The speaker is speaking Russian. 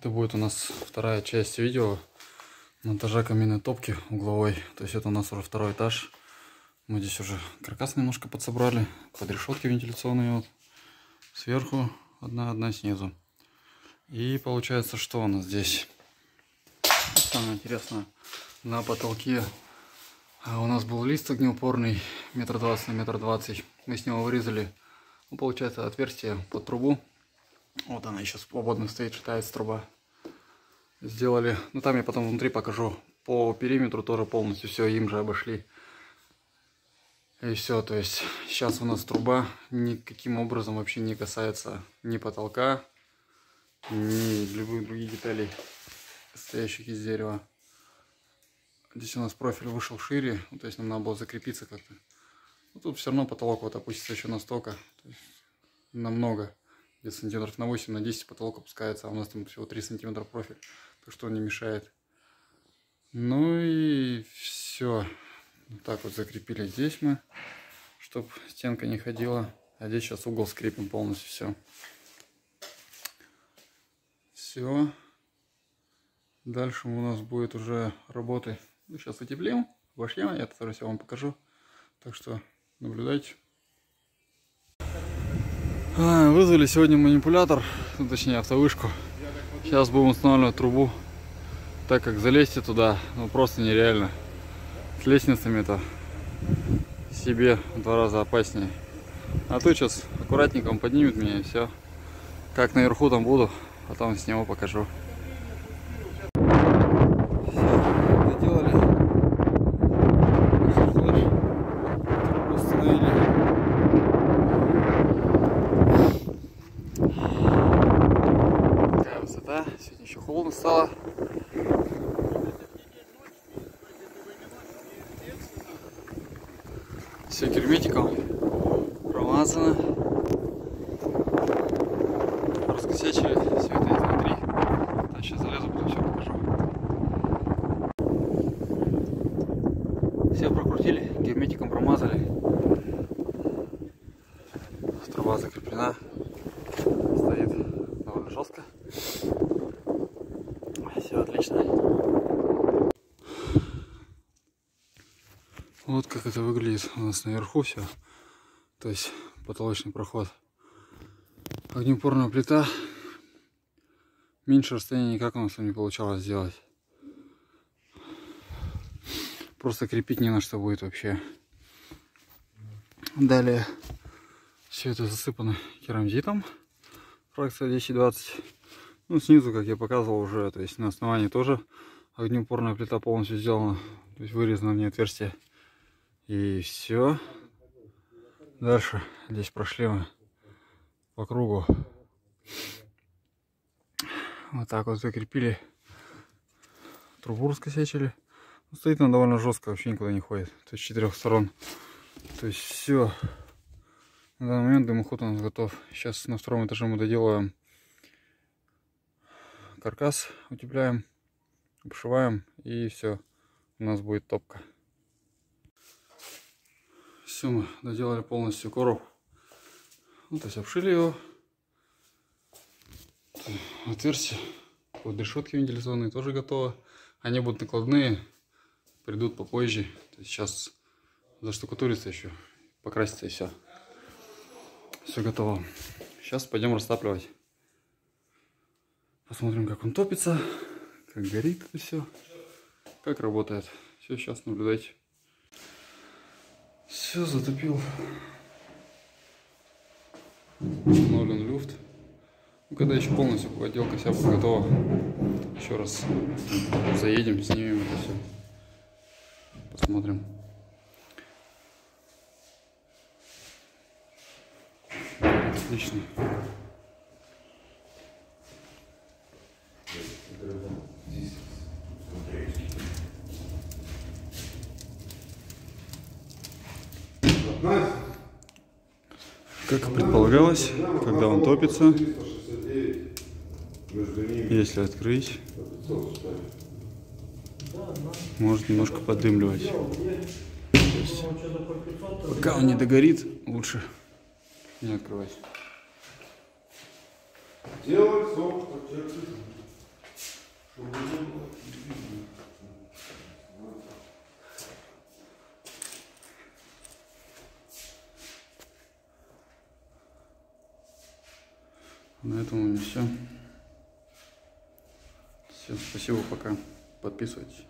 Это будет у нас вторая часть видео монтажа каминной топки угловой. То есть это у нас уже второй этаж. Мы здесь уже каркас немножко подсобрали. Под решетки вентиляционные вот. Сверху одна снизу. И получается, что у нас здесь? Самое интересное, на потолке у нас был лист огнеупорный 1,20 на 1,20 м. Мы с него вырезали, ну, получается, отверстие под трубу. Вот она еще свободно стоит, шатается труба. Сделали, ну там я потом внутри покажу. По периметру тоже полностью все им же обошли. И все, то есть сейчас у нас труба никаким образом вообще не касается ни потолка, ни любых других деталей, стоящих из дерева. Здесь у нас профиль вышел шире, ну, то есть нам надо было закрепиться как-то. Но тут все равно потолок вот опустится еще настолько, то есть намного. Где-то сантиметров на 8, на 10 потолок опускается, а у нас там всего 3 сантиметра профиль, так что он не мешает. Ну и все. Вот так вот закрепили здесь мы, чтобы стенка не ходила. А здесь сейчас угол скрепим полностью, все. Все. Дальше у нас будет уже работы. Ну, сейчас утеплим, обошьем, я тоже все вам покажу. Так что наблюдайте. Вызвали сегодня манипулятор, ну, точнее автовышку. Сейчас будем устанавливать трубу, так как залезть туда ну, просто нереально. С лестницами-то себе в 2 раза опаснее. А то сейчас аккуратненько он поднимет меня и все. Как наверху там буду, потом с него покажу. Сегодня еще холодно стало. Все герметиком промазано. Раскосячили все это изнутри. А сейчас залезу, потом все покажу. Все прокрутили, герметиком промазали. Труба закреплена. Стоит довольно жестко. Все отлично. Вот как это выглядит у нас наверху все. То есть потолочный проход. Огнеупорная плита. Меньше расстояния никак у нас не получалось сделать. Просто крепить не на что будет вообще. Далее все это засыпано керамзитом. Фракция 10-20. Ну, снизу, как я показывал уже, то есть на основании тоже огнеупорная плита полностью сделана. То есть вырезано в ней отверстие. И все. Дальше здесь прошли мы по кругу. Вот так вот закрепили. Трубу раскосячили. Стоит она довольно жестко, вообще никуда не ходит. То есть с 4 сторон. То есть все. На данный момент дымоход у нас готов. Сейчас на 2-м этаже мы доделаем каркас, утепляем, обшиваем, и все, у нас будет топка. Все, мы доделали полностью короб. Ну, то есть обшили его. Отверстия под решетки вентиляционные тоже готовы. Они будут накладные, придут попозже. То есть сейчас заштукатурится еще, покрасится и все. Все готово. Сейчас пойдем растапливать. Посмотрим, как он топится, как горит это все, как работает. Все, сейчас наблюдайте. Все, затопил. Установлен люфт. Ну, когда еще полностью отделка вся будет готова, еще раз заедем, снимем это все. Посмотрим. Отлично. Как и предполагалось, когда он топится, если открыть, может немножко поддымливать. То есть, пока он не догорит, лучше не открывать. На этом у меня все. Всем спасибо, пока. Подписывайтесь.